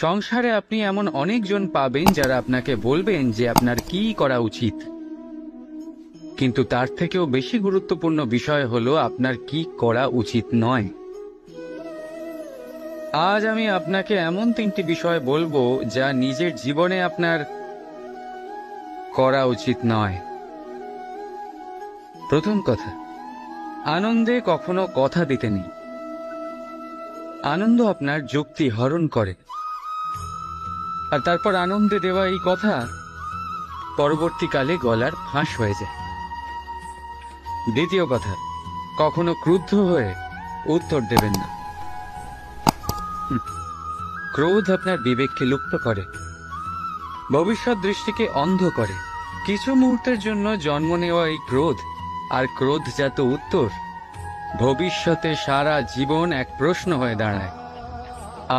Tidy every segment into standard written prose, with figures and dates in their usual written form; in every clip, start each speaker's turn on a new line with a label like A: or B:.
A: সংসারে আপনি এমন অনেকজন পাবেন যারা আপনাকে বলবেন যে আপনার কি করা উচিত, কিন্তু তার থেকেও বেশি গুরুত্বপূর্ণ বিষয় হলো আপনার কি করা উচিত নয়। আজ আমি আপনাকে এমন 3টি বিষয় বলবো যা নিজের জীবনে আপনার করা উচিত নয়। প্রথম কথা, আনন্দে কখনো কথা দিতে নেই। আনন্দ আপনার যুক্তি হরণ করে, আর তারপর আনন্দে দেওয়া এই কথা পরবর্তীকালে গলার ফাঁস হয়ে যায়। দ্বিতীয় কথা, কখনো ক্রুদ্ধ হয়ে উত্তর দেবেন না। ক্রোধ আপনার বিবেককে লুপ্ত করে, ভবিষ্যৎ দৃষ্টিকে অন্ধ করে। কিছু মুহূর্তের জন্য জন্ম নেওয়া এই ক্রোধ আর ক্রোধজাত উত্তর ভবিষ্যতে সারা জীবন এক প্রশ্ন হয়ে দাঁড়ায়।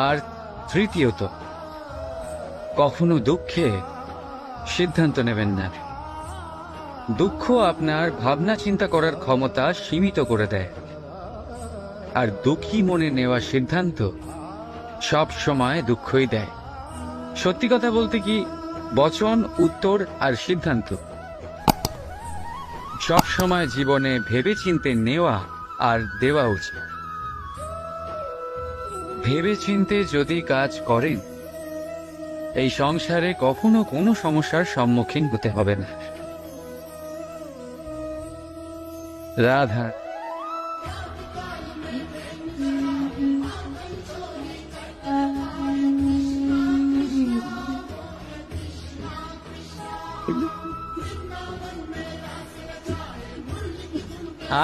A: আর তৃতীয়ত, কখনো দুঃখে সিদ্ধান্ত নেবেন না। দুঃখ আপনার ভাবনা চিন্তা করার ক্ষমতা সীমিত করে দেয়, আর দুঃখী মনে নেওয়া সিদ্ধান্ত সব সময় দুঃখই দেয়। সত্যি কথা বলতে কি, বচন, উত্তর আর সিদ্ধান্ত সব সময় জীবনে ভেবেচিন্তে নেওয়া আর দেওয়া উচিত। ভেবেচিন্তে যদি কাজ করেন, এই সংসারে কখনো কোনো সমস্যার সম্মুখীন হতে হবে না। রাধা।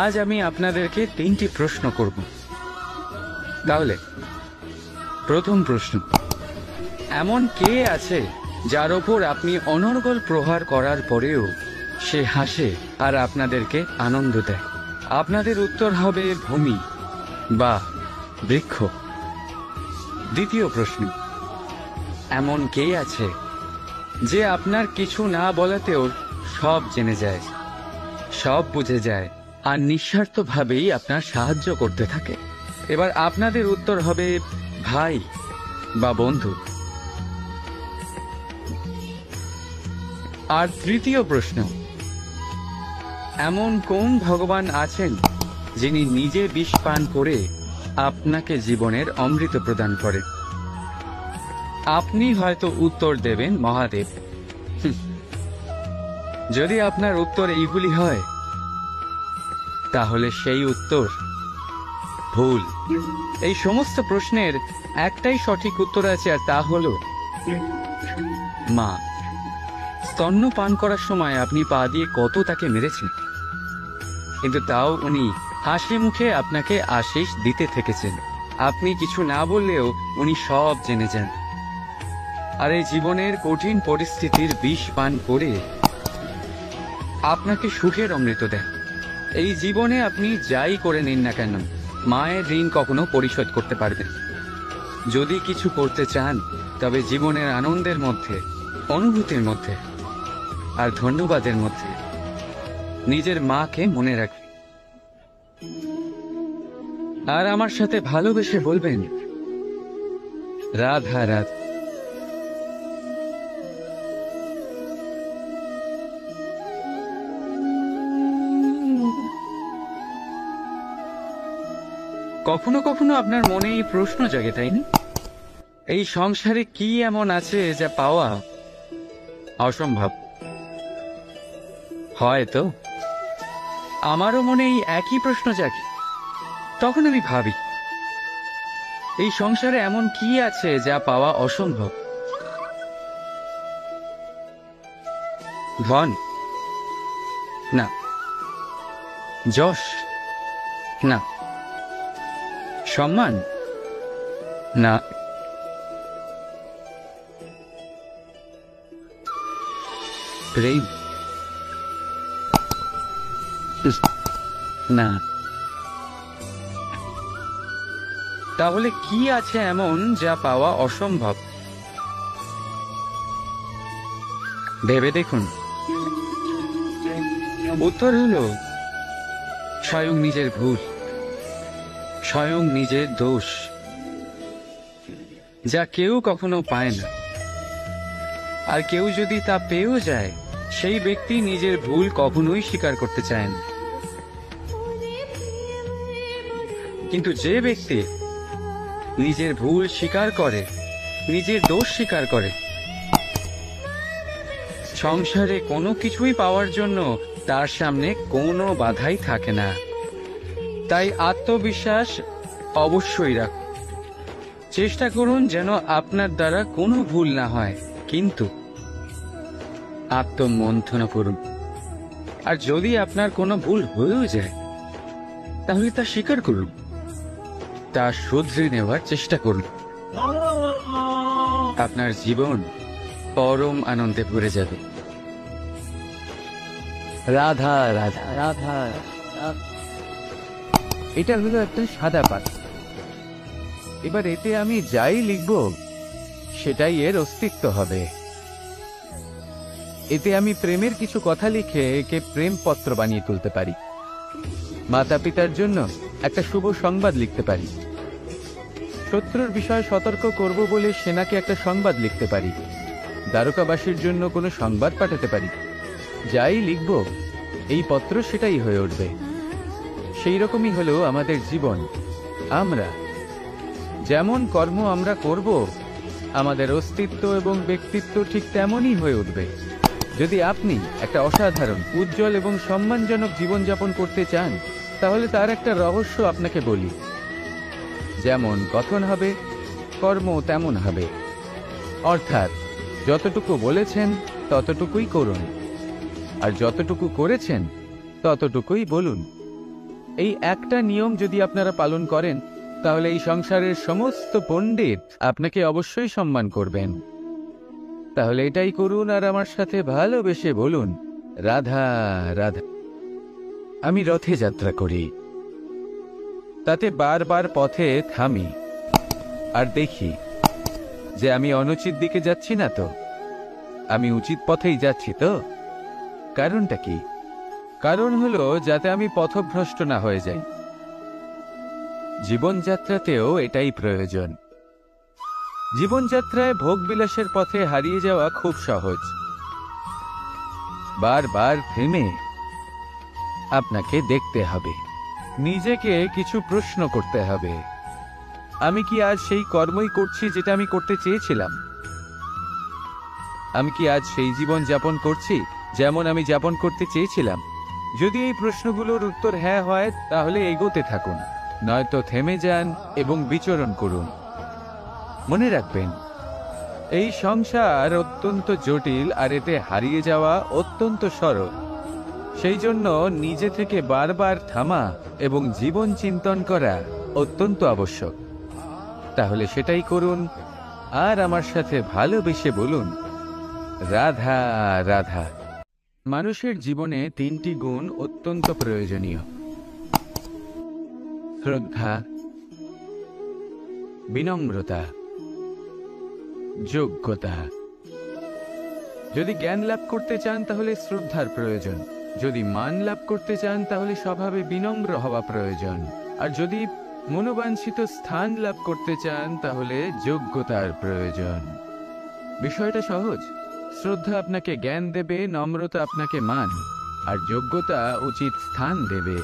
A: আজ আমি আপনাদেরকে 3টি প্রশ্ন করব। তাহলে প্রথম প্রশ্ন, এমন কে আছে যার ওপর আপনি অনর্গল প্রহার করার পরেও সে হাসে আর আপনাদেরকে আনন্দ দেয়? আপনাদের উত্তর হবে ভূমি বা বৃক্ষ। দ্বিতীয় প্রশ্ন, এমন কে আছে যে আপনার কিছু না বলাতেও সব জেনে যায়, সব বুঝে যায়, আর নিঃস্বার্থভাবেই আপনার সাহায্য করতে থাকে? এবার আপনাদের উত্তর হবে ভাই বা বন্ধু। আর তৃতীয় প্রশ্ন, এমন কোন ভগবান আছেন যিনি নিজে বিষ পান করে আপনাকে জীবনের অমৃত প্রদান করেন? আপনি হয়তো উত্তর দেবেন মহাদেব। যদি আপনার উত্তর এইগুলি হয়, তাহলে সেই উত্তর ভুল। এই সমস্ত প্রশ্নের একটাই সঠিক উত্তর আছে, আর তা হলো মা। স্তন্য পান করার সময় আপনি পা দিয়ে কত তাকে মেরেছেন, কিন্তু তাও উনি হাসি মুখে আপনাকে আশীষ দিতে থেকেছেন। আপনি কিছু না বললেও উনি সব জেনে যান, আর এই জীবনের কঠিন পরিস্থিতির বিষ পান করে আপনাকে সুখের অমৃত দেন। এই জীবনে আপনি যাই করে নিন না কেন, মায়ের ঋণ কখনো পরিশোধ করতে পারবেন। যদি কিছু করতে চান, তবে জীবনের আনন্দের মধ্যে, অনুভূতির মধ্যে আর ধন্যবাদের মধ্যে নিজের মাকে মনে রাখবেন। আর আমার সাথে ভালোবেসে বলবেন, রাধা রাধা। কখনো কখনো আপনার মনে এই প্রশ্ন জাগে, তাই না? এই সংসারে কি এমন আছে যা পাওয়া অসম্ভব? হয়তো আমারও মনে এই একই প্রশ্ন জাগে। তখন আমি ভাবি, এই সংসারে এমন কি আছে যা পাওয়া অসম্ভব? ধন? না। যশ? না। সম্মান? না। প্রেম? না। তাহলে কি আছে এমন যা পাওয়া অসম্ভব? ভেবে দেখুন। উত্তর হলো স্বয়ং নিজের ভুল, স্বয়ং নিজের দোষ। যা কেউ কখনো পায় না। আর কেউ যদি তা পেয়েও যায়, সেই ব্যক্তি নিজের ভুল কখনোই স্বীকার করতে চায় না। কিন্তু যে ব্যক্তি নিজের ভুল স্বীকার করে, নিজের দোষ স্বীকার করে, সংসারে কোনো কিছুই পাওয়ার জন্য তার সামনে কোনো বাধাই থাকে না। তাই আত্মবিশ্বাস অবশ্যই রাখুন। চেষ্টা করুন যেন আপনার দ্বারা কোনো ভুল না হয়, কিন্তু আত্মমন্থন করুন। আর যদি আপনার কোনো ভুল হয়েও যায়, তাহলে তা স্বীকার করুন, তা শুধরে নেওয়ার চেষ্টা করুন। আপনার জীবন পরম আনন্দে ভরে যাবে।
B: রাধা রাধা রাধা। এটা হলো একটা সাদা পাতা। এবার এতে আমি যাই লিখব সেটাই এর অস্তিত্ব হবে। এতে আমি প্রেমের কিছু কথা লিখে একে প্রেম পত্র বানিয়ে তুলতে পারি। মাতা পিতার জন্য একটা শুভ সংবাদ লিখতে পারি। শত্রুর বিষয়ে সতর্ক করব বলে সেনাকে একটা সংবাদ লিখতে পারি। দ্বারকাবাসীর জন্য কোনো সংবাদ পাঠাতে পারি। যাই লিখব এই পত্র সেটাই হয়ে উঠবে। সেই রকমই হলো আমাদের জীবন। আমরা যেমন কর্ম আমরা করব, আমাদের অস্তিত্ব এবং ব্যক্তিত্ব ঠিক তেমনই হয়ে উঠবে। যদি আপনি একটা অসাধারণ, উজ্জ্বল এবং সম্মানজনক জীবনযাপন করতে চান, তাহলে তার একটা রহস্য আপনাকে বলি। যেমন কথন হবে, কর্ম তেমন হবে। অর্থাৎ যতটুকু বলেছেন ততটুকুই করুন, আর যতটুকু করেছেন ততটুকুই বলুন। এই একটা নিয়ম যদি আপনারা পালন করেন, তাহলে এই সংসারের সমস্ত পণ্ডিত আপনাকে অবশ্যই সম্মান করবেন। তাহলে এটাই করুন আর আমার সাথে ভালোবেসে বলুন, রাধা রাধা। আমি রথে যাত্রা করি, তাতে বারবার পথে থামি আর দেখি যে আমি অনুচিত দিকে যাচ্ছি না তো, আমি উচিত পথেই যাচ্ছি তো। কারণটা কি? কারণ হলো যাতে আমি পথভ্রষ্ট না হয়ে যাই। জীবনযাত্রাতেও এটাই প্রয়োজন। জীবনযাত্রায় ভোগবিলাসের পথে হারিয়ে যাওয়া খুব সহজ। বারবার থেমে আপনাকে দেখতে হবে, নিজেকে কিছু প্রশ্ন করতে হবে। আমি কি আজ সেই কর্মই করছি যেটা আমি করতে চেয়েছিলাম? আমি কি আজ সেই জীবন যাপন করছি যেমন আমি যাপন করতে চেয়েছিলাম? যদি এই প্রশ্নগুলোর উত্তর হ্যাঁ হয়, তাহলে এগোতে থাকুন, নয়তো থেমে যান এবং বিচরণ করুন। মনে রাখবেন, এই সংসার অত্যন্ত জটিল আর এতে হারিয়ে যাওয়া অত্যন্ত সরল। সেই জন্য নিজে থেকে বারবার থামা এবং জীবন চিন্তন করা অত্যন্ত আবশ্যক। তাহলে সেটাই করুন আর আমার সাথে ভালোবেসে বলুন, রাধা রাধা। মানুষের জীবনে তিনটি গুণ অত্যন্ত প্রয়োজনীয়: শ্রদ্ধা, বিনম্রতা, যোগ্যতা। যদি জ্ঞান লাভ করতে চান তাহলে শ্রদ্ধার প্রয়োজন, যদি মান লাভ করতে চান তাহলে স্বভাবে বিনম্র হওয়া প্রয়োজন, আর যদি মনোবাঞ্ছিত স্থান লাভ করতে চান তাহলে যোগ্যতার প্রয়োজন। বিষয়টা সহজ। শ্রদ্ধা আপনাকে জ্ঞান দেবে, নম্রতা আপনাকে মান, আর যোগ্যতা উচিত স্থান দেবে।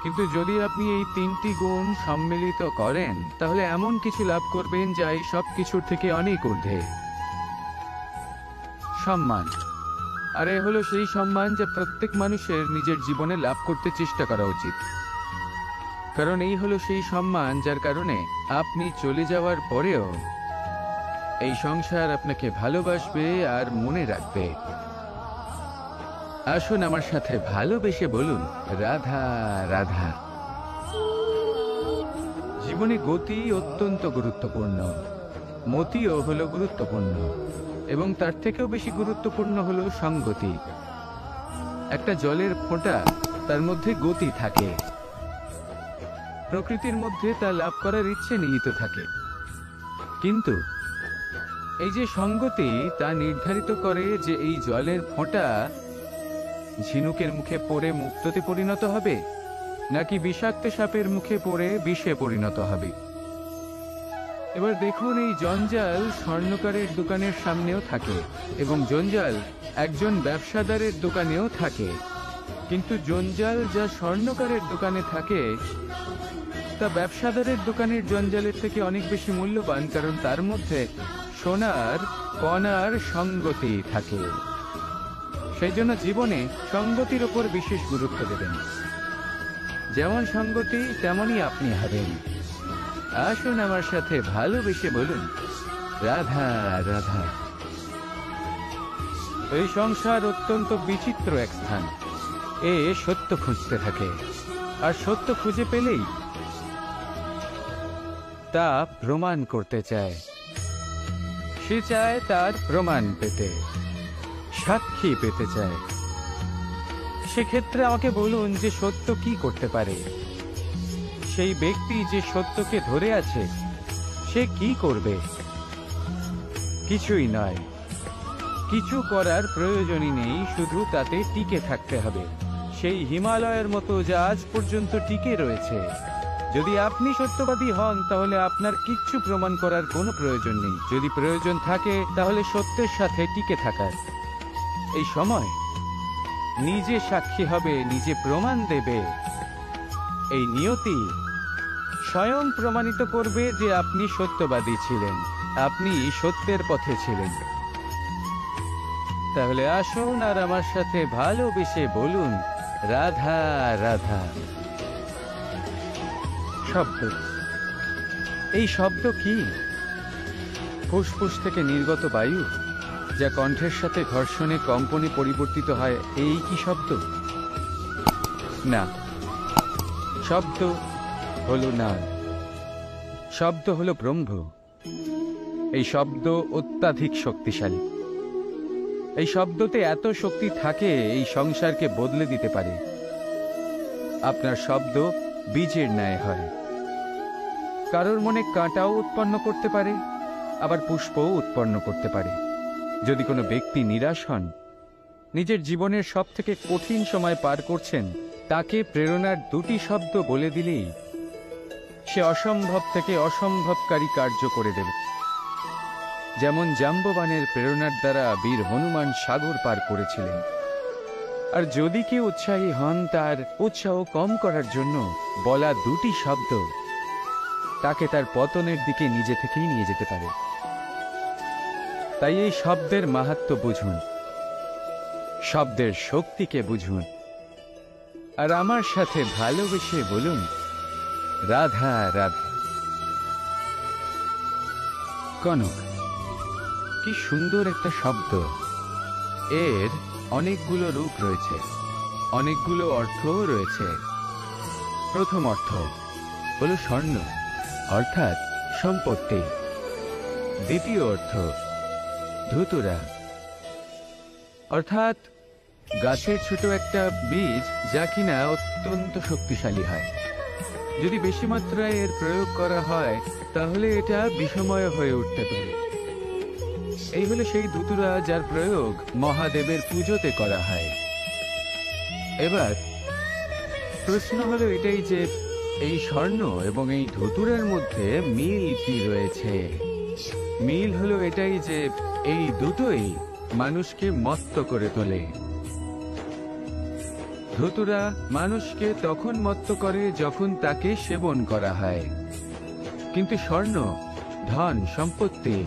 B: কিন্তু যদি আপনি এই তিনটি গুণ সম্মিলিত করেন, তাহলে এমন কিছু লাভ করবেন যা এই সব কিছুর থেকে অনেক ঊর্ধ্বে। সম্মান। আর এ হলো সেই সম্মান যা প্রত্যেক মানুষের নিজের জীবনে লাভ করতে চেষ্টা করা উচিত। কারণ এই হলো সেই সম্মান যার কারণে আপনি চলে যাওয়ার পরেও এই সংসার আপনাকে ভালোবাসবে আর মনে রাখবে। আসুন আমার সাথে ভালোবেসে বলুন, রাধা রাধা। জীবনে গতি অত্যন্ত গুরুত্বপূর্ণ, মতিও হলো গুরুত্বপূর্ণ, এবং তার থেকেও বেশি গুরুত্বপূর্ণ হলো সংগতি। একটা জলের ফোঁটা, তার মধ্যে গতি থাকে। প্রকৃতির মধ্যে তা লাভ করার ইচ্ছে নিহিত থাকে, কিন্তু এই যে সঙ্গতি, তা নির্ধারিত করে যে এই জলের ফোঁটা ঝিনুকের মুখে পড়ে মুক্ততে পরিণত হবে, নাকি বিষাক্ত সাপের মুখে পড়ে বিষে পরিণত হবে। এবার দেখুন, এই জঞ্জাল স্বর্ণকারের দোকানের সামনেও থাকে এবং জঞ্জাল একজন ব্যবসাদারের দোকানেও থাকে, কিন্তু জঞ্জাল যা স্বর্ণকারের দোকানে থাকে তা ব্যবসাদারের দোকানের জঞ্জালের থেকে অনেক বেশি মূল্যবান, কারণ তার মধ্যে সোনার কণার সঙ্গতি থাকে। সেই জন্য জীবনে সঙ্গতির ওপর বিশেষ গুরুত্ব দেবেন। যেমন সঙ্গতি তেমনই আপনি হবেন। আসুন আমার সাথে ভালোবেসে বলুন, রাধা রাধা। এই সংসার অত্যন্ত বিচিত্র এক স্থান। এ সত্য খুঁজতে থাকে, আর সত্য খুঁজে পেলেই তা প্রমাণ করতে চায়। সে চায় তার প্রমাণ পেতে, সাক্ষী পেতে চায়। সেক্ষেত্রে আমাকে বলুন যে সত্য কি করতে পারে? সেই ব্যক্তি যে সত্যকে ধরে আছে সে কি করবে? কিছুই নয়, কিছু করার প্রয়োজনই নেই, শুধু তাতে টিকে থাকতে হবে। সেই হিমালয়ের মতো যা আজ পর্যন্ত টিকে রয়েছে। যদি আপনি সত্যবাদী হন তাহলে আপনার কিচ্ছু প্রমাণ করার কোনো প্রয়োজন নেই। যদি প্রয়োজন থাকে তাহলে সত্যের সাথে টিকে থাকার। এই সময় নিজে সাক্ষী হবে, নিজে প্রমাণ দেবে। এই নিয়তি স্বয়ং প্রমাণিত করবে যে আপনি সত্যবাদী ছিলেন, আপনি সত্যের পথে ছিলেন। তাহলে আসুন আর আমার সাথে ভালোবেসে বলুন, রাধা রাধা। শব্দ, এই শব্দ কি? ফুসফুস থেকে নির্গত বায়ু যা কণ্ঠের সাথে ঘর্ষণে কম্পনে পরিবর্তিত হয়, এই কি শব্দ? না, শব্দ হলো নাদ, শব্দ হলো ব্রহ্ম। এই শব্দ অত্যাধিক শক্তিশালী। এই শব্দতে এত শক্তি থাকে এই সংসারকে বদলে দিতে পারে। আপনার শব্দ বীজের ন্যায় হয়। কারোর মনে কাঁটাও উৎপন্ন করতে পারে, আবার পুষ্পও উৎপন্ন করতে পারে। যদি কোনো ব্যক্তি নিরাশ হন, নিজের জীবনের সব থেকে কঠিন সময় পার করছেন, তাকে প্রেরণার দুটি শব্দ বলে দিলেই সে অসম্ভব থেকে অসম্ভবকারী কার্য করে দেবে। যেমন জাম্ববানের প্রেরণার দ্বারা বীর হনুমান সাগর পার করেছিলেন। আর যদি কেউ উৎসাহী হন, তার উৎসাহ কম করার জন্য বলা দুটি শব্দ তাকে তার পতনের দিকে নিজে থেকেই নিয়ে যেতে পারে। তাই এই শব্দের মাহাত্ম্য বুঝুন, শব্দের শক্তিকে বুঝুন, আর আমার সাথে ভালোবেসে বলুন, রাধা রাধা। কনক, কি সুন্দর একটা শব্দ। এর অনেকগুলো রূপ রয়েছে, অনেকগুলো অর্থও রয়েছে। প্রথম অর্থ হলো স্বর্ণ, অর্থাৎ সম্পত্তি। দ্বিতীয় অর্থ ধুতুরা, অর্থাৎ গাছের ছোট একটা বীজ যা কিনা অত্যন্ত শক্তিশালী হয়। যদি বেশি মাত্রায় এর প্রয়োগ করা হয় তাহলে এটা বিষময় হয়ে উঠতে পারে। এই হলো সেই ধুতুরা যার প্রয়োগ মহাদেবের পুজোতে করা হয়। এবার প্রশ্ন হলো এটাই যে এই স্বর্ণ এবং এই ধুতুরার মধ্যে মিল কি রয়েছে? মিল হলো এটাই যে এই দুটোই মানুষকে মত্ত করে তোলে। ধুতুরা মানুষকে তখন মত্ত করে যখন তাকে সেবন করা হয়, কিন্তু স্বর্ণ, ধন, সম্পত্তি,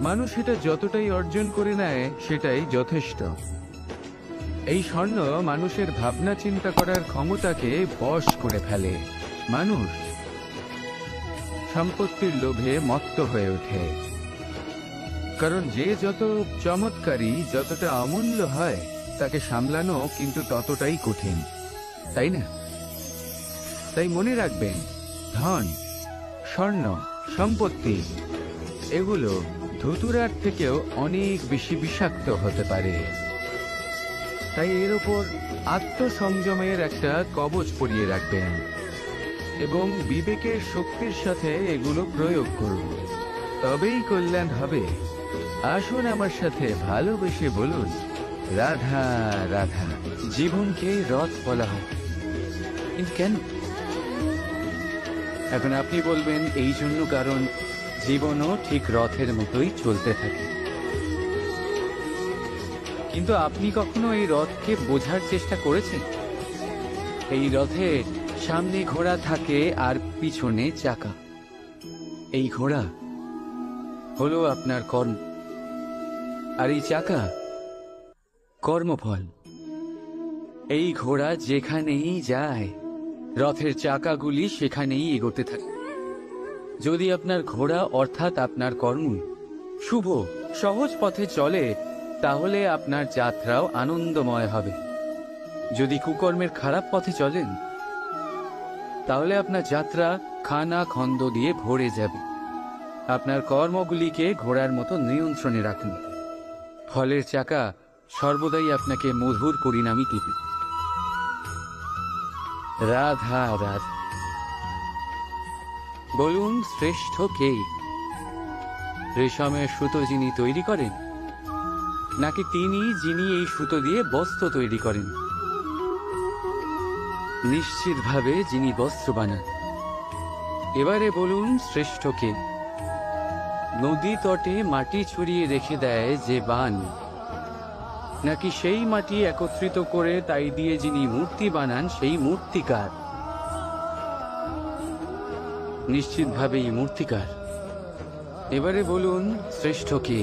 B: মানুষ এটা যতটাই অর্জন করে নেয় সেটাই যথেষ্ট। এই স্বর্ণ মানুষের ভাবনা চিন্তা করার ক্ষমতাকে বশ করে ফেলে। মানুষ সম্পত্তির লোভে মত্ত হয়ে ওঠে, কারণ যে যত চমৎকারী, যতটা অমূল্য হয় তাকে সামলানো কিন্তু ততটাই কঠিন, তাই না? তাই মনে রাখবেন, ধন, স্বর্ণ, সম্পত্তি এগুলো ধুতুরার থেকেও অনেক বেশি বিষাক্ত হতে পারে। তাই এর ওপর আত্মসংযমের একটা কবচ পরিয়ে রাখবেন এবং বিবেকের শক্তির সাথে এগুলো প্রয়োগ করুন, তবেই কল্যাণ হবে। আসুন আমার সাথে ভালোবেসে বলুন, রাধা রাধা। জীবনকে রথ বলা হয়, কিন্তু কেন? এখন আপনি বলবেন এই জন্য, কারণ
A: জীবনও ঠিক রথের মতোই চলতে থাকে। কিন্তু আপনি কখনো এই রথকে বোঝার চেষ্টা করেছেন? এই রথে সামনে ঘোড়া থাকে আর পিছনে চাকা। এই ঘোড়া হলো আপনার কর্ম, আর এই চাকা কর্মফল। এই ঘোড়া যেখানেই যায়, রথের চাকাগুলি সেখানেই এগোতে থাকে। যদি আপনার ঘোড়া অর্থাৎ আপনার কর্ম শুভ সহজ পথে চলে, তাহলে আপনার যাত্রাও আনন্দময় হবে। যদি কুকর্মের খারাপ পথে চলেন, তাহলে আপনার যাত্রা খানা খন্দ দিয়ে ভরে যাবে। আপনার কর্মগুলিকে ঘোড়ার মতো নিয়ন্ত্রণে রাখুন। ফলের চাকা সর্বদাই আপনাকে মধুর পরিণামই দিবে। রাধা রাধা। বলুন, শ্রেষ্ঠ কে? রেশমের সুতো যিনি তৈরি করেন, নাকি তিনি যিনি এই সুতো দিয়ে বস্ত্র তৈরি করেন? নিশ্চিতভাবে যিনি বস্ত্র বানান। এবারে বলুন, শ্রেষ্ঠ কে? নদী তটে মাটি ছড়িয়ে রেখে দেয় যে বান, নাকি সেই মাটি একত্রিত করে তাই দিয়ে যিনি মূর্তি বানান সেই মূর্তিকার? নিশ্চিতভাবেই মূর্তিকার। এবারে বলুন, শ্রেষ্ঠ কে?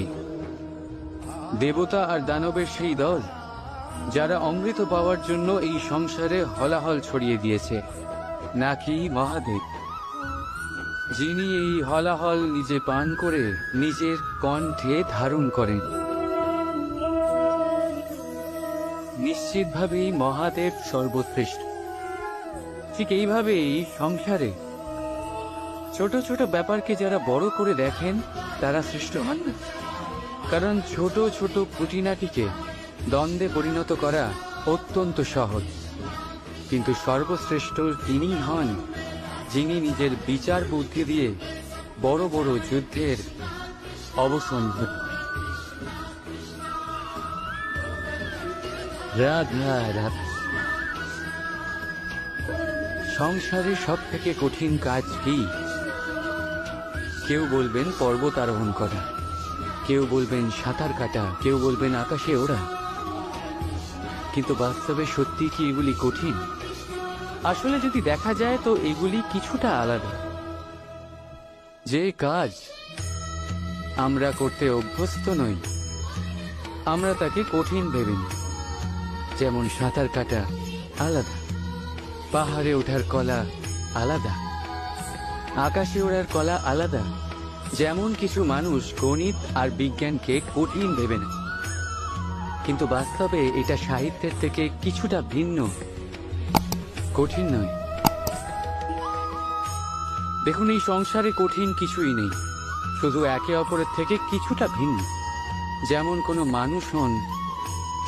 A: দেবতা আর দানবের সেই দল যারা অমৃত পাওয়ার জন্য এই সংসারে হলাহল ছড়িয়ে দিয়েছে, নাকি মহাদেব যিনি এই হলাহল নিজে পান করে নিজের কণ্ঠে ধারণ করেন? নিশ্চিতভাবেই মহাদেব সর্বশ্রেষ্ঠ। ঠিক এইভাবেই সংসারে ছোট ছোট ব্যাপারকে যারা বড় করে দেখেন, তারা শ্রেষ্ঠ হন না। কারণ ছোট ছোট খুঁটিনাটিকে দ্বন্দ্বে পরিণত করা অত্যন্ত সহজ। কিন্তু সর্বশ্রেষ্ঠ তিনিই হন যিনি নিজের বিচার বুদ্ধি দিয়ে বড় বড় যুদ্ধের অবসান ঘটান। রাধা রাধা। সংসারের সব থেকে কঠিন কাজ কি? কেউ বলবেন পর্বত আরোহণ করা, কেউ বলবেন সাঁতার কাটা, কেউ বলবেন আকাশে ওড়া। কিন্তু বাস্তবে সত্যি কি এগুলি কঠিন? আসলে যদি দেখা যায় তো এগুলি কিছুটা আলাদা। যে কাজ আমরা করতে অভ্যস্ত নই, আমরা তাকে কঠিন ভেবে নিই। যেমন সাঁতার কাটা আলাদা, পাহাড়ে ওঠার কলা আলাদা, আকাশে ওড়ার কলা আলাদা। যেমন কিছু মানুষ গণিত আর বিজ্ঞানকে কঠিন ভেবে নেয়, কিন্তু বাস্তবে এটা সাহিত্যের থেকে কিছুটা ভিন্ন, কঠিন নয়। দেখুন, এই সংসারে কঠিন কিছুই নেই, শুধু একে অপরের থেকে কিছুটা ভিন্ন। যেমন কোনো মানুষ হন,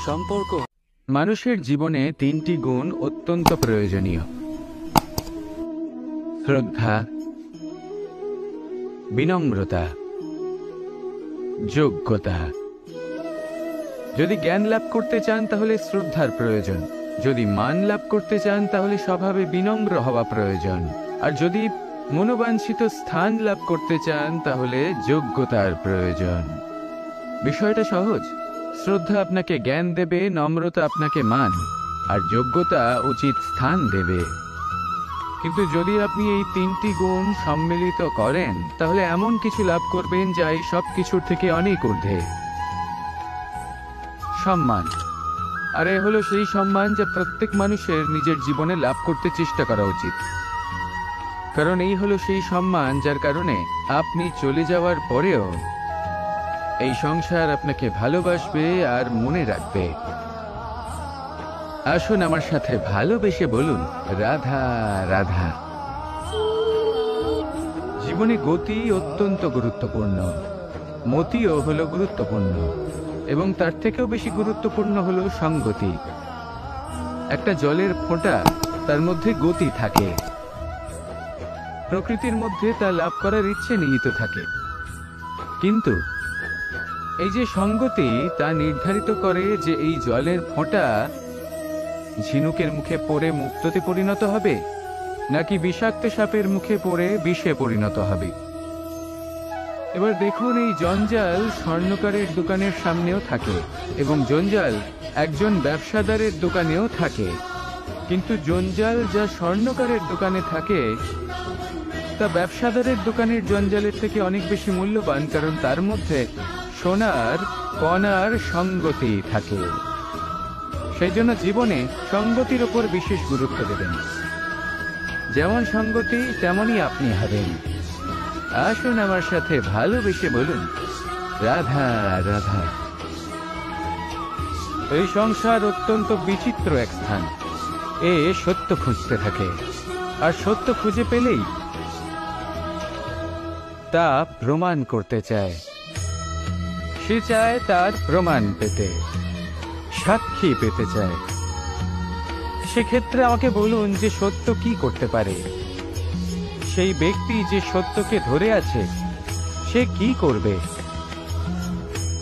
A: সম্পর্ক।
B: মানুষের জীবনে তিনটি গুণ অত্যন্ত প্রয়োজনীয়: শ্রদ্ধা, বিনম্রতা, যোগ্যতা। যদি জ্ঞান লাভ করতে চান তাহলে শ্রদ্ধার প্রয়োজন, যদি মান লাভ করতে চান তাহলে স্বভাবে বিনম্র হওয়া প্রয়োজন, আর যদি মনোবাঞ্ছিত স্থান লাভ করতে চান তাহলে যোগ্যতার প্রয়োজন। বিষয়টা সহজ। শ্রদ্ধা আপনাকে জ্ঞান দেবে, নম্রতা আপনাকে মান, আর যোগ্যতা উচিত স্থান দেবে। কিন্তু যদি আপনি এই তিনটি গুণ সম্মিলিত করেন, তাহলে এমন কিছু লাভ করবেন যা এই সব কিছুর থেকে অনেক ঊর্ধ্বে। সম্মান। আর এ হলো সেই সম্মান যা প্রত্যেক মানুষের নিজের জীবনে লাভ করতে চেষ্টা করা উচিত। কারণ এই হলো সেই সম্মান যার কারণে আপনি চলে যাওয়ার পরেও এই সংসার আপনাকে ভালোবাসবে আর মনে রাখবে। আসুন আমার সাথে ভালোবেসে বলুন, রাধা রাধা। জীবনে গতি অত্যন্ত গুরুত্বপূর্ণ, মতিও হলো গুরুত্বপূর্ণ, এবং তার থেকেও বেশি গুরুত্বপূর্ণ হলো সংগতি। একটা জলের ফোঁটা, তার মধ্যে গতি থাকে। প্রকৃতির মধ্যে তা লাভ করার ইচ্ছে নিহিত থাকে, কিন্তু এই যে সংগতি, তা নির্ধারিত করে যে এই জলের ফোঁটা ঝিনুকের মুখে পড়ে মুক্ততে পরিণত হবে, নাকি বিষাক্ত সাপের মুখে পড়ে বিষে পরিণত হবে। এবার দেখুন, এই জঞ্জাল স্বর্ণকারের দোকানের সামনেও থাকে এবং জঞ্জাল একজন ব্যবসাদারের দোকানেও থাকে। কিন্তু জঞ্জাল যা স্বর্ণকারের দোকানে থাকে তা ব্যবসাদারের দোকানের জঞ্জালের থেকে অনেক বেশি মূল্যবান, কারণ তার মধ্যে সোনার কণার সঙ্গতি থাকে। সেই জন্য জীবনে সঙ্গতির উপর বিশেষ গুরুত্ব দেবেন। যেমন সঙ্গতি তেমনই আপনি হবেন। আসুন আমার সাথে ভালোবেসে বলুন, রাধা রাধা। এই সংসার অত্যন্ত বিচিত্র এক স্থান। এ সত্য খুঁজতে থাকে, আর সত্য খুঁজে পেলেই তা প্রমাণ করতে চায়। সে চায় তার প্রমাণ পেতে, সাক্ষী পেতে চায়। সেক্ষেত্রে আমাকে বলুন যে সত্য কি করতে পারে? সেই ব্যক্তি যে সত্যকে ধরে আছে সে কি করবে?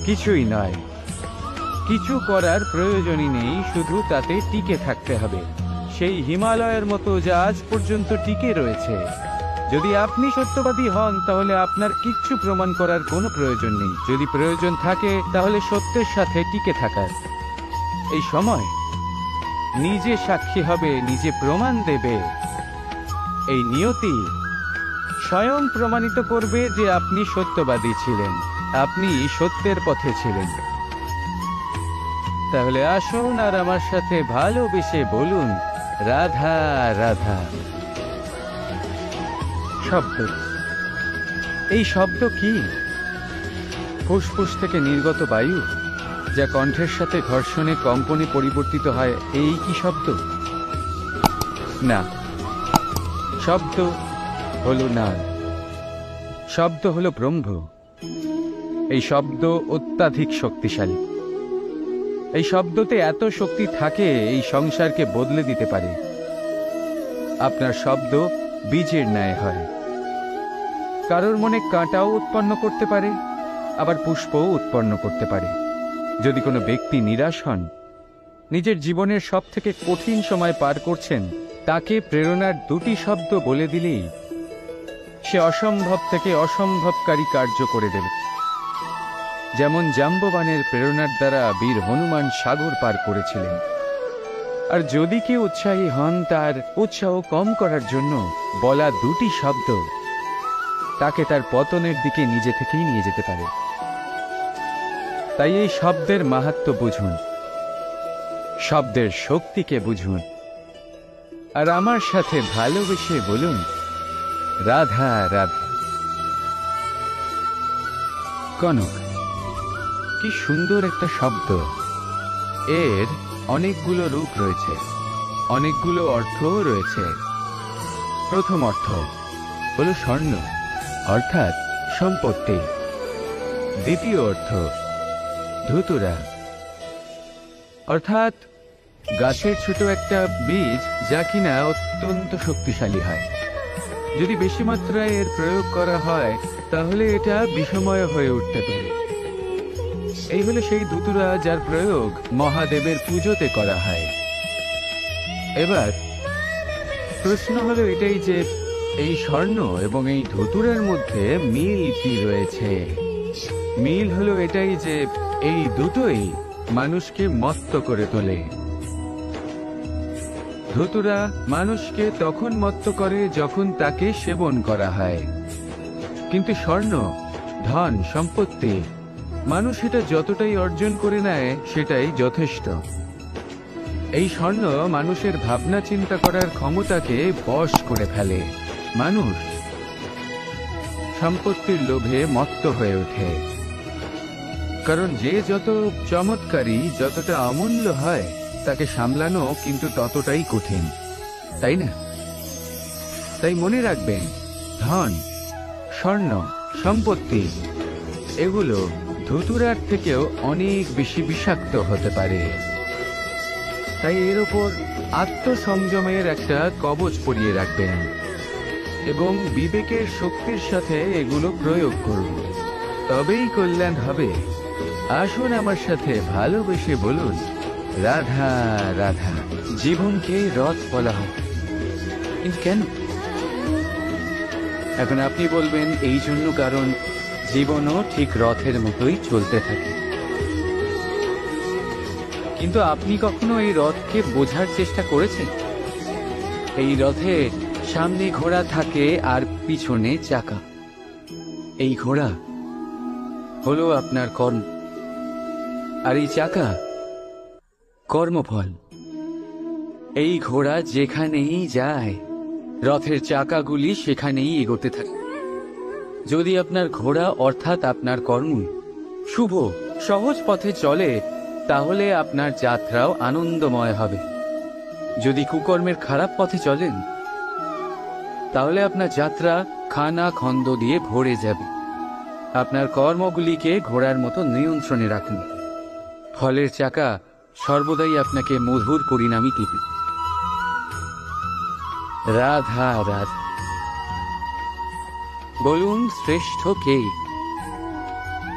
B: কিছুই নয়, কিছু করার প্রয়োজনই নেই, শুধু তাতে টিকে থাকতে হবে। সেই হিমালয়ের মতো যা আজ পর্যন্ত টিকে রয়েছে। যদি আপনি সত্যবাদী হন তাহলে আপনার কিচ্ছু প্রমাণ করার কোনো প্রয়োজন নেই। যদি প্রয়োজন থাকে তাহলে সত্যের সাথে টিকে থাকার। এই সময় নিজে সাক্ষী হবে, নিজে প্রমাণ দেবে। এই নিয়তি স্বয়ং প্রমাণিত করবে যে আপনি সত্যবাদী ছিলেন, আপনি সত্যের পথে ছিলেন। তাহলে আসুন আর আমার সাথে ভালোবেসে বলুন, রাধা রাধা। শব্দ, এই শব্দ কি? ফুসফুস থেকে নির্গত বায়ু যা কণ্ঠের সাথে ঘর্ষণে কম্পনে পরিবর্তিত হয়, এই কি শব্দ? না, শব্দ হলো নাদ, শব্দ হলো ব্রহ্ম। এই শব্দ অত্যাধিক শক্তিশালী। এই শব্দতে এত শক্তি থাকে এই সংসারকে বদলে দিতে পারে। আপনার শব্দ বীজের ন্যায় হয়। কারোর মনে কাঁটাও উৎপন্ন করতে পারে, আবার পুষ্পও উৎপন্ন করতে পারে। যদি কোনো ব্যক্তি নিরাশ হন, নিজের জীবনের সব থেকে কঠিন সময় পার করছেন, তাকে প্রেরণার দুটি শব্দ বলে দিলেই সে অসম্ভব থেকে অসম্ভবকারী কার্য করে দেবে। যেমন জাম্ববানের প্রেরণার দ্বারা বীর হনুমান সাগর পার করেছিলেন। আর যদি কেউ উৎসাহী হন, তার উৎসাহ কম করার জন্য বলা দুটি শব্দ তাকে তার পতনের দিকে নিজে থেকেই নিয়ে যেতে পারে। তাই এই শব্দের মাহাত্ম্য বুঝুন, শব্দের শক্তিকে বুঝুন, আর আমার সাথে ভালোবেসে বলুন, রাধা রাধা। কনক, কি সুন্দর একটা শব্দ। এর অনেকগুলো রূপ রয়েছে, অনেকগুলো অর্থও রয়েছে। প্রথম অর্থ হলো স্বর্ণ, অর্থাৎ সম্পত্তি। দ্বিতীয় অর্থ ধুতুরা, অর্থাৎ গাছের ছোট একটা বীজ যা কিনা অত্যন্ত শক্তিশালী হয়। যদি বেশি মাত্রায় এর প্রয়োগ করা হয় তাহলে এটা বিষময় হয়ে উঠতে পারে। এই হলো সেই ধুতুরা যার প্রয়োগ মহাদেবের পুজোতে করা হয়। এবার প্রশ্ন হলো এটাই যে এই স্বর্ণ এবং এই ধুতুরার মধ্যে মিল কি রয়েছে? মিল হলো এটাই যে এই দুটোই মানুষকে মত্ত করে তোলে। ধুতুরা মানুষকে তখন মত্ত করে যখন তাকে সেবন করা হয়, কিন্তু স্বর্ণ, ধন, সম্পত্তি, মানুষ এটা যতটাই অর্জন করে নেয় সেটাই যথেষ্ট। এই স্বর্ণ মানুষের ভাবনা চিন্তা করার ক্ষমতাকে বশ করে ফেলে। মানুষ সম্পত্তির লোভে মত্ত হয়ে ওঠে, কারণ যে যত চমৎকারী, যতটা অমূল্য হয় তাকে সামলানো কিন্তু ততটাই কঠিন, তাই না? তাই মনে রাখবেন, ধন, স্বর্ণ, সম্পত্তি এগুলো ধুতুরার থেকেও অনেক বেশি বিষাক্ত হতে পারে। তাই এর ওপর আত্মসংযমের একটা কবচ পরিয়ে রাখবেন এবং বিবেকের শক্তির সাথে এগুলো প্রয়োগ করুন, তবেই কল্যাণ হবে। আসুন আমার সাথে ভালোবেসে বলুন, রাধা রাধা। জীবনকে রথ বলা হয়, কিন্তু কেন? এখন আপনি বলবেন এই জন্য, কারণ
A: জীবনও ঠিক রথের মতোই চলতে থাকে। কিন্তু আপনি কখনো এই রথকে বোঝার চেষ্টা করেছেন? এই রথে সামনে ঘোড়া থাকে আর পিছনে চাকা। এই ঘোড়া হলো আপনার কর্ম, আর এই চাকা কর্মফল। এই ঘোড়া যেখানেই যায়, রথের চাকাগুলি সেখানেই এগোতে থাকে। যদি আপনার ঘোড়া অর্থাৎ আপনার কর্ম শুভ সহজ পথে চলে, তাহলে আপনার যাত্রাও আনন্দময় হবে। যদি কুকর্মের খারাপ পথে চলেন, তাহলে আপনার যাত্রা খানা খন্দ দিয়ে ভরে যাবে। আপনার কর্মগুলিকে ঘোড়ার মতো নিয়ন্ত্রণে রাখুন। ফলের চাকা সর্বদাই আপনাকে মধুর পরিণামই দিবে। রাধা রাধা। বলুন, শ্রেষ্ঠ কে?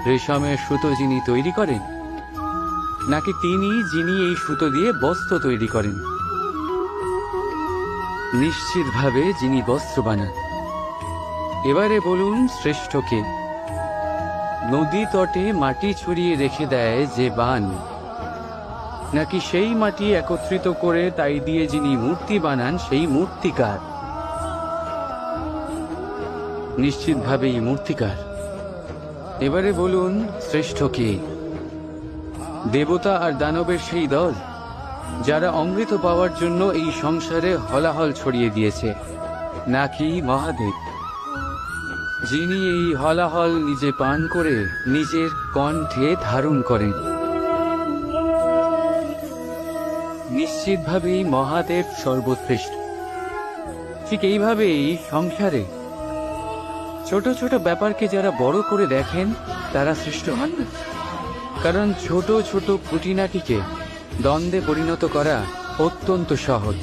A: রেশমের সুতো যিনি তৈরি করেন, নাকি তিনি যিনি এই সুতো দিয়ে বস্ত্র তৈরি করেন? নিশ্চিতভাবে যিনি বস্ত্র বানান। এবারে বলুন, শ্রেষ্ঠ কে? নদী তটে মাটি ছড়িয়ে রেখে দেয় যে বান, নাকি সেই মাটি একত্রিত করে তাই দিয়ে যিনি মূর্তি বানান সেই মূর্তিকার? নিশ্চিতভাবেই মূর্তিকার। এবারে বলুন, শ্রেষ্ঠ কে? দেবতা আর দানবের সেই দল যারা অমৃত পাওয়ার জন্য এই সংসারে হলাহল ছড়িয়ে দিয়েছে, নাকি মহাদেব যিনি এই হলাহল নিজে পান করে নিজের কণ্ঠে ধারণ করেন? নিশ্চিতভাবেই মহাদেব সর্বশ্রেষ্ঠ। ঠিক এইভাবেই সংসারে ছোট ছোট ব্যাপারকে যারা বড় করে দেখেন, তারা শ্রেষ্ঠ হন না। কারণ ছোট ছোট খুঁটিনাটিকে দ্বন্দ্বে পরিণত করা অত্যন্ত সহজ।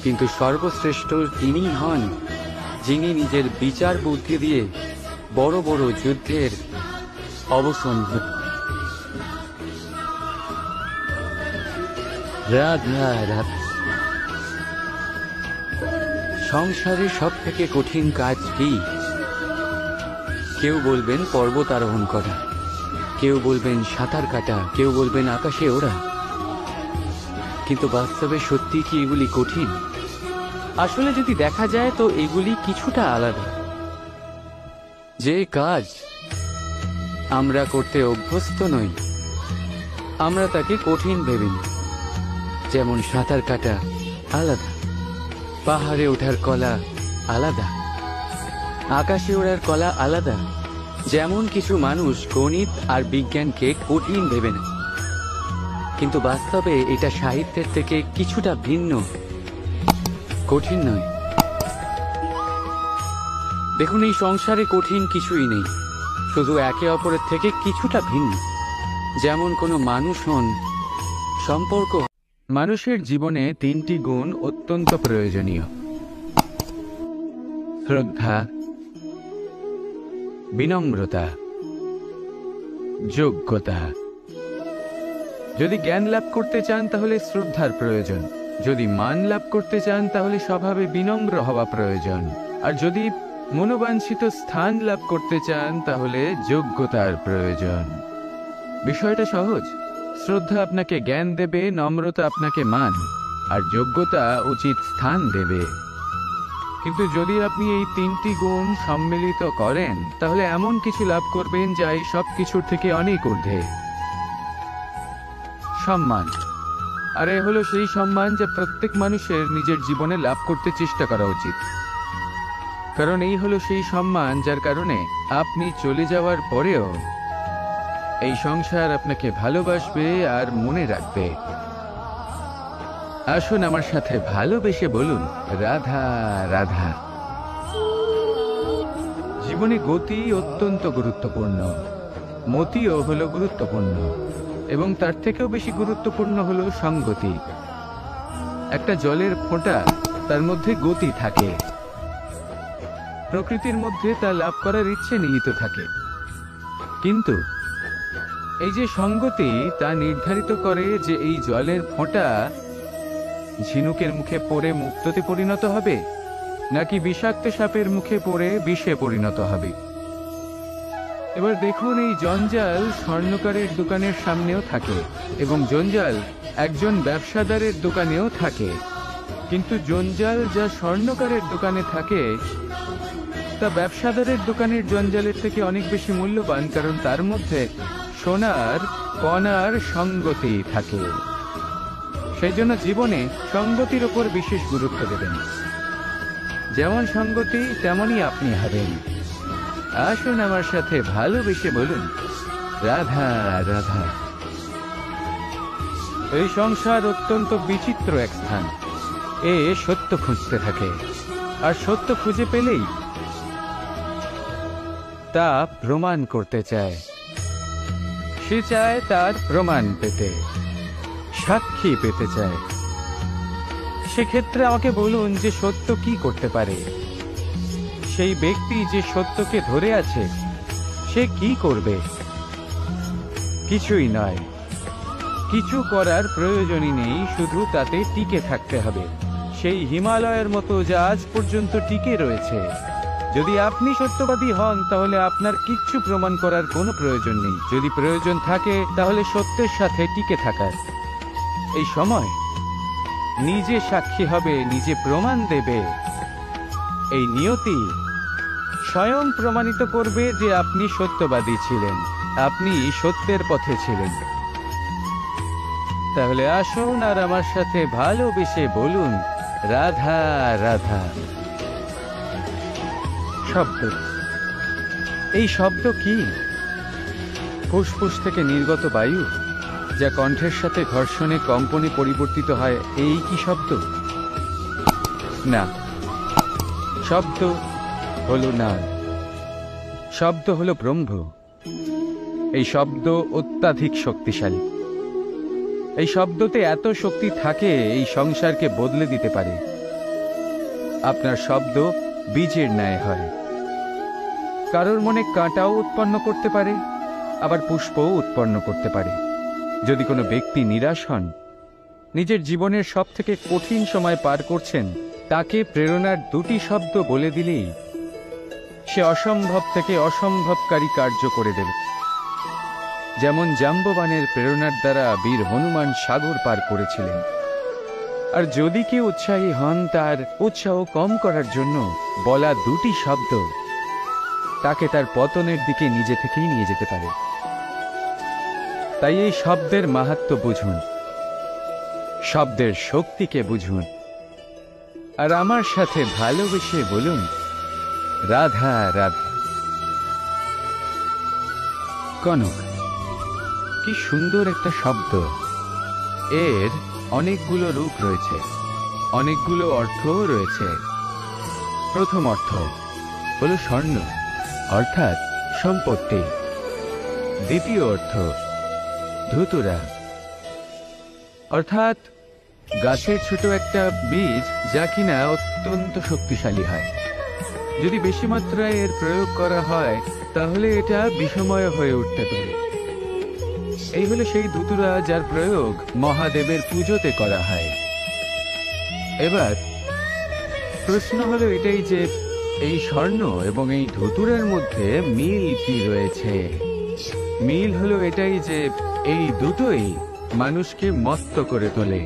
A: কিন্তু সর্বশ্রেষ্ঠ তিনি হন যিনি নিজের বিচার বুদ্ধি দিয়ে বড় বড় যুদ্ধের অবসান ঘটান। রাধা রাধা। সংসারে সব থেকে কঠিন কাজ কি? কেউ বলবেন পর্বত আরোহণ করা, কেউ বলবেন সাঁতার কাটা, কেউ বলবেন আকাশে ওড়া। কিন্তু বাস্তবে সত্যি কি এগুলি কঠিন? আসলে যদি দেখা যায় তো এগুলি কিছুটা আলাদা। যে কাজ আমরা করতে অভ্যস্ত নই, আমরা তাকে কঠিন ভেবে নিই। যেমন সাঁতার কাটা আলাদা, পাহাড়ে ওঠার কলা আলাদা, আকাশে ওড়ার কলা আলাদা। যেমন কিছু মানুষ গণিত আর বিজ্ঞানকে কঠিন ভেবে নেয়, কিন্তু বাস্তবে এটা সাহিত্যের থেকে কিছুটা ভিন্ন, কঠিন নয়। দেখুন, এই সংসারে কঠিন কিছুই নেই, শুধু একে অপরের থেকে কিছুটা ভিন্ন। যেমন কোনো মানুষ হন, সম্পর্ক।
B: মানুষের জীবনে তিনটি গুণ অত্যন্ত প্রয়োজনীয়: শ্রদ্ধা, বিনম্রতা, যোগ্যতা। যদি জ্ঞান লাভ করতে চান তাহলে শ্রদ্ধার প্রয়োজন, যদি মান লাভ করতে চান তাহলে স্বভাবে বিনম্র হওয়া প্রয়োজন, আর যদি মনোবাঞ্ছিত স্থান লাভ করতে চান তাহলে যোগ্যতার প্রয়োজন। বিষয়টা সহজ। শ্রদ্ধা আপনাকে জ্ঞান দেবে, নম্রতা আপনাকে মান, আর যোগ্যতা উচিত স্থান দেবে। কিন্তু যদি আপনি এই তিনটি গুণ সম্মিলিত করেন, তাহলে এমন কিছু লাভ করবেন যা এই সব কিছুর থেকে অনেক ঊর্ধ্বে। সম্মান। আর এ হলো সেই সম্মান যা প্রত্যেক মানুষের নিজের জীবনে লাভ করতে চেষ্টা করা উচিত। কারণ এই হলো সেই সম্মান যার কারণে আপনি চলে যাওয়ার পরেও এই সংসার আপনাকে ভালোবাসবে আর মনে রাখবে। আসুন আমার সাথে ভালোবেসে বলুন, রাধা রাধা। জীবনে গতি অত্যন্ত গুরুত্বপূর্ণ, মতিও হলো গুরুত্বপূর্ণ, এবং তার থেকেও বেশি গুরুত্বপূর্ণ হলো সংগতি। একটা জলের ফোঁটা, তার মধ্যে গতি থাকে। প্রকৃতির মধ্যে তা লাভ করার ইচ্ছে নিহিত থাকে, কিন্তু এই যে সঙ্গতি, তা নির্ধারিত করে যে এই জলের ফোঁটা ঝিনুকের মুখে পড়ে মুক্ততে পরিণত হবে, নাকি বিষাক্ত সাপের মুখে পড়ে বিষে পরিণত হবে। এবার দেখুন, এই জঞ্জাল স্বর্ণকারের দোকানের সামনেও থাকে এবং জঞ্জাল একজন ব্যবসাদারের দোকানেও থাকে। কিন্তু জঞ্জাল যা স্বর্ণকারের দোকানে থাকে তা ব্যবসাদারের দোকানের জঞ্জালের থেকে অনেক বেশি মূল্যবান, কারণ তার মধ্যে সোনার কণার সঙ্গতি থাকে। সেই জন্য জীবনে সঙ্গতির উপর বিশেষ গুরুত্ব দেবেন। যেমন সঙ্গতি তেমনই আপনি হবেন। আসুন আমার সাথে ভালোবেসে বলুন, রাধা রাধা। এই সংসার অত্যন্ত বিচিত্র এক স্থান। এ সত্য খুঁজতে থাকে, আর সত্য খুঁজে পেলেই তা প্রমাণ করতে চায়। সে চায় তার প্রমাণ পেতে, সাক্ষী পেতে চায়। সেক্ষেত্রে আমাকে বলুন যে সত্য কি করতে পারে। সেই ব্যক্তি যে সত্যকে ধরে আছে সে কি করবে? কিছুই নয়, কিছু করার প্রয়োজনই নেই, শুধু তাতে টিকে থাকতে হবে। সেই হিমালয়ের মতো যা আজ পর্যন্ত টিকে রয়েছে। যদি আপনি সত্যবাদী হন তাহলে আপনার কিচ্ছু প্রমাণ করার কোনো প্রয়োজন নেই। যদি প্রয়োজন থাকে তাহলে সত্যের সাথে টিকে থাকার। এই সময় নিজে সাক্ষী হবে, নিজে প্রমাণ দেবে। এই নিয়তি স্বয়ং প্রমাণিত করবে যে আপনি সত্যবাদী ছিলেন, আপনি সত্যের পথে ছিলেন। তাহলে আসুন আর আমার সাথে ভালোবেসে বলুন, রাধা রাধা। শব্দ, এই শব্দ কি? ফুসফুস থেকে নির্গত বায়ু যা কণ্ঠের সাথে ঘর্ষণে কম্পনে পরিবর্তিত হয়, এই কি শব্দ? না, শব্দ হলো নাদ, শব্দ হলো ব্রহ্ম। এই শব্দ অত্যাধিক শক্তিশালী। এই শব্দতে এত শক্তি থাকে এই সংসারকে বদলে দিতে পারে। আপনার শব্দ বীজের ন্যায় হয়। কারোর মনে কাঁটাও উৎপন্ন করতে পারে, আবার পুষ্পও উৎপন্ন করতে পারে। যদি কোনো ব্যক্তি নিরাশ হন, নিজের জীবনের সব থেকে কঠিন সময় পার করছেন, তাকে প্রেরণার দুটি শব্দ বলে দিলেই সে অসম্ভব থেকে অসম্ভবকারী কার্য করে দেবে। যেমন জাম্ববানের প্রেরণার দ্বারা বীর হনুমান সাগর পার করেছিলেন। আর যদি কেউ উৎসাহী হন, তার উৎসাহ কম করার জন্য বলা দুটি শব্দ তাকে তার পতনের দিকে নিজে থেকেই নিয়ে যেতে পারে। তাই এই শব্দের মাহাত্ম্য বুঝুন, শব্দের শক্তিকে বুঝুন, আর আমার সাথে ভালোবেসে বলুন, রাধা রাধা। কনক, কি সুন্দর একটা শব্দ। এর অনেকগুলো রূপ রয়েছে, অনেকগুলো অর্থও রয়েছে। প্রথম অর্থ হলো স্বর্ণ, অর্থাৎ সম্পত্তি। দ্বিতীয় অর্থ ধুতুরা, অর্থাৎ গাছের ছোট একটা বীজ যা কিনা অত্যন্ত শক্তিশালী হয়। যদি বেশি মাত্রায় এর প্রয়োগ করা হয় তাহলে এটা বিষময় হয়ে উঠতে পারে। এই হলো সেই ধুতুরা যার প্রয়োগ মহাদেবের পুজোতে করা হয়। এবার প্রশ্ন হলো এটাই যে এই স্বর্ণ এবং এই ধুতুরার মধ্যে মিল কি রয়েছে? মিল হলো এটাই যে এই দুটোই মানুষকে মত্ত করে তোলে।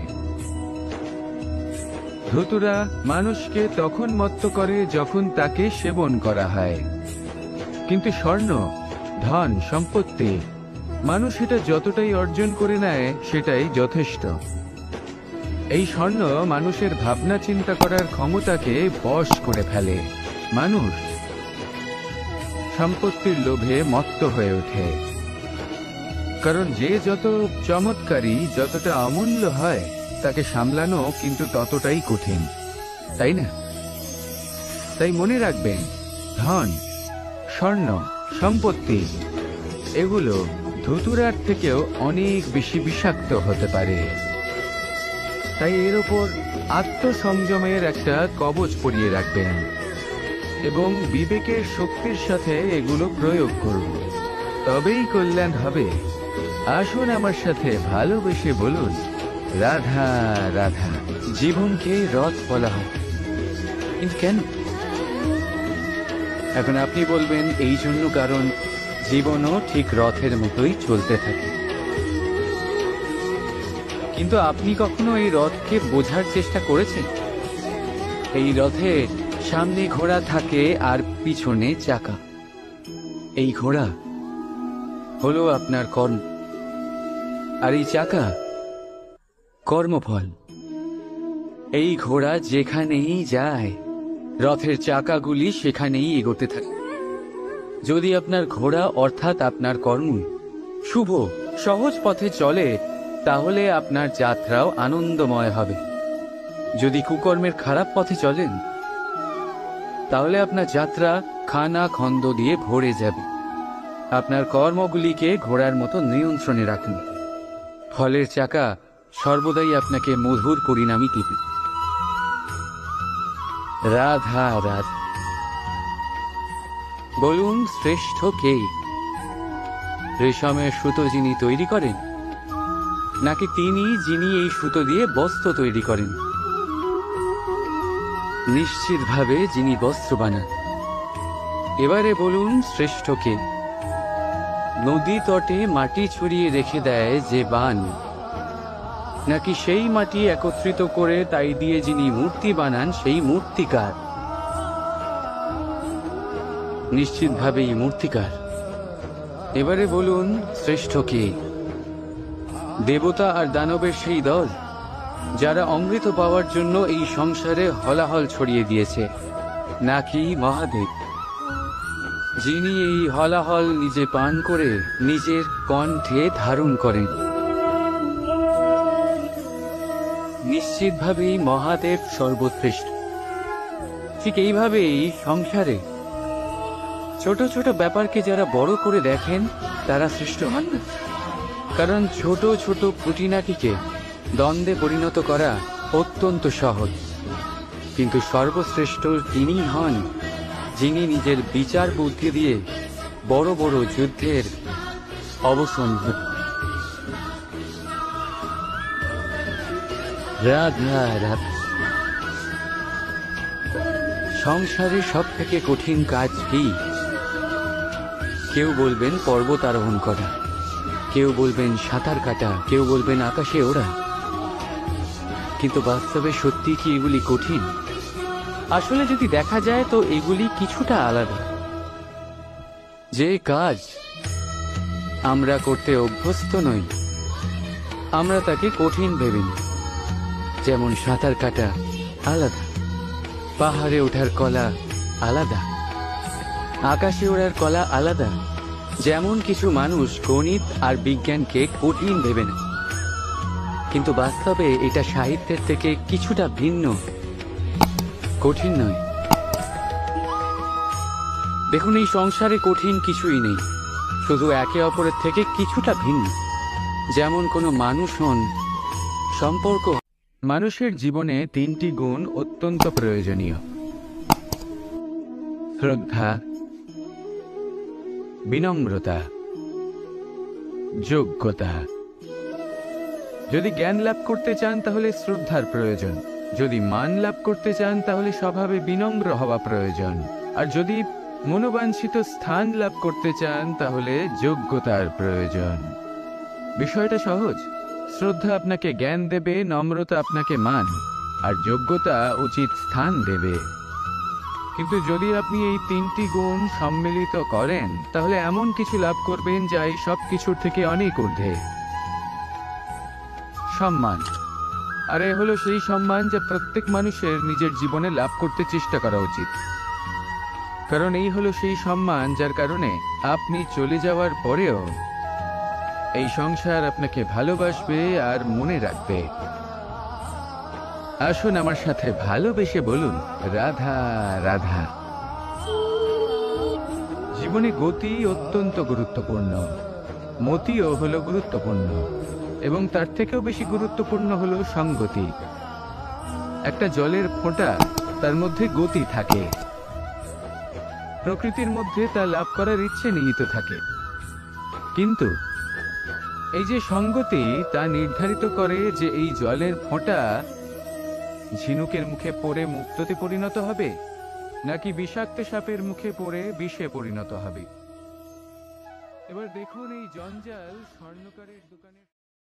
B: ধুতুরা মানুষকে তখন মত্ত করে যখন তাকে সেবন করা হয়, কিন্তু স্বর্ণ, ধন, সম্পত্তি, মানুষ এটা যতটাই অর্জন করে নেয় সেটাই যথেষ্ট। এই স্বর্ণ মানুষের ভাবনা চিন্তা করার ক্ষমতাকে বশ করে ফেলে। মানুষ সম্পত্তির লোভে মত্ত হয়ে ওঠে, কারণ যে যত চমৎকারী, যতটা অমূল্য হয় তাকে সামলানো কিন্তু ততটাই কঠিন, তাই না? তাই মনে রাখবেন, ধন, স্বর্ণ, সম্পত্তি এগুলো ধুতুরার থেকেও অনেক বেশি বিষাক্ত হতে পারে। তাই এর ওপর আত্মসংযমের একটা কবচ পরিয়ে রাখবেন এবং বিবেকের শক্তির সাথে এগুলো প্রয়োগ করুন, তবেই কল্যাণ হবে। আসুন আমার সাথে ভালোবেসে বলুন, রাধা রাধা। জীবনকে রথ বলা হয়, কিন্তু কেন? এখন আপনি বলবেন এই জন্য, কারণ
A: জীবনও ঠিক রথের মতোই চলতে থাকে। কিন্তু আপনি কখনো এই রথকে বোঝার চেষ্টা করেছেন? এই রথে সামনে ঘোড়া থাকে আর পিছনে চাকা। এই ঘোড়া হলো আপনার কর্ম, আর এই চাকা কর্মফল। এই ঘোড়া যেখানেই যায়, রথের চাকাগুলি সেখানেই এগোতে থাকে। যদি আপনার ঘোড়া অর্থাৎ আপনার কর্ম শুভ সহজ পথে চলে, তাহলে আপনার যাত্রাও আনন্দময় হবে। যদি কুকর্মের খারাপ পথে চলেন, তাহলে আপনার যাত্রা খানা খন্দ দিয়ে ভরে যাবে। আপনার কর্মগুলিকে ঘোড়ার মতো নিয়ন্ত্রণে রাখুন। ফলের চাকা সর্বদাই আপনাকে মধুর পরিণামই দিবে। রাধা রাধা। বলুন, শ্রেষ্ঠ কে? রেশমের সুতো যিনি তৈরি করেন, নাকি তিনি যিনি এই সুতো দিয়ে বস্ত্র তৈরি করেন? নিশ্চিতভাবে যিনি বস্ত্র বানান। এবারে বলুন, শ্রেষ্ঠ কে? নদী তটে মাটি ছড়িয়ে রেখে দেয় যে বান, নাকি সেই মাটি একত্রিত করে তাই দিয়ে যিনি মূর্তি বানান সেই মূর্তিকার? নিশ্চিতভাবেই মূর্তিকার। এবারে বলুন, শ্রেষ্ঠ কে? দেবতা আর দানবের সেই দল যারা অমৃত পাওয়ার জন্য এই সংসারে হলাহল ছড়িয়ে দিয়েছে, নাকি মহাদেব যিনি এই হলাহল নিজে পান করে নিজের কণ্ঠে ধারণ করেন? নিশ্চিতভাবেই মহাদেব সর্বশ্রেষ্ঠ। ঠিক এইভাবেই সংসারে ছোট ছোট ব্যাপারকে যারা বড় করে দেখেন, তারা শ্রেষ্ঠ হন না। কারণ ছোট ছোট খুঁটিনাটিকে দ্বন্দ্বে পরিণত করা অত্যন্ত সহজ। কিন্তু সর্বশ্রেষ্ঠ তিনি হন যিনি নিজের বিচার বুদ্ধি দিয়ে বড় বড় যুদ্ধের অবসান ঘটান। রাধা রাধা। সংসারে সব থেকে কঠিন কাজ কি? কেউ বলবেন পর্বত আরোহণ করা, কেউ বলবেন সাঁতার কাটা, কেউ বলবেন আকাশে ওড়া। কিন্তু বাস্তবে সত্যি কি এগুলি কঠিন? আসলে যদি দেখা যায় তো এগুলি কিছুটা আলাদা। যে কাজ আমরা করতে অভ্যস্ত নই, আমরা তাকে কঠিন ভেবে নিই। যেমন সাঁতার কাটা আলাদা, পাহাড়ে ওঠার কলা আলাদা, আকাশে ওড়ার কলা আলাদা। যেমন কিছু মানুষ গণিত আর বিজ্ঞানকে কঠিন ভেবে নেয়, কিন্তু বাস্তবে এটা সাহিত্যের থেকে কিছুটা ভিন্ন, কঠিন নয়। দেখুন, এই সংসারে কঠিন কিছুই নেই, শুধু একে অপরের থেকে কিছুটা ভিন্ন। যেমন কোনো মানুষ হন, সম্পর্ক।
B: মানুষের জীবনে তিনটি গুণ অত্যন্ত প্রয়োজনীয়: শ্রদ্ধা, বিনম্রতা, যোগ্যতা। যদি জ্ঞান লাভ করতে চান তাহলে শ্রদ্ধার প্রয়োজন, যদি মান লাভ করতে চান তাহলে স্বভাবে বিনম্র হওয়া প্রয়োজন, আর যদি মনোবাঞ্ছিত স্থান লাভ করতে চান তাহলে যোগ্যতার প্রয়োজন। বিষয়টা সহজ। শ্রদ্ধা আপনাকে জ্ঞান দেবে, নম্রতা আপনাকে মান, আর যোগ্যতা উচিত স্থান দেবে। কিন্তু যদি আপনি এই তিনটি গুণ সম্মিলিত করেন, তাহলে এমন কিছু লাভ করবেন যা এই সব কিছুর থেকে অনেক ঊর্ধ্বে। সম্মান। আর এ হলো সেই সম্মান যা প্রত্যেক মানুষের নিজের জীবনে লাভ করতে চেষ্টা করা উচিত। কারণ এই হলো সেই সম্মান যার কারণে আপনি চলে যাওয়ার পরেও এই সংসার আপনাকে ভালোবাসবে আর মনে রাখবে। আসুন আমার সাথে ভালোবেসে বলুন, রাধা রাধা। জীবনে গতি অত্যন্ত গুরুত্বপূর্ণ, মতিও হলো গুরুত্বপূর্ণ, এবং তার থেকেও বেশি গুরুত্বপূর্ণ হলো সঙ্গতি। একটা জলের ফোঁটা, তার মধ্যে গতি থাকে। প্রকৃতির মধ্যে তা লাভ করার ইচ্ছে নিহিত থাকে, কিন্তু এই যে সঙ্গতি, তা নির্ধারিত করে যে এই জলের ফোঁটা ঝিনুকের মুখে পড়ে মুক্ততে পরিণত হবে, নাকি বিষাক্ত সাপের মুখে পড়ে বিষে পরিণত হবে। এবার দেখুন এই জঞ্জাল স্বর্ণকারের দোকানের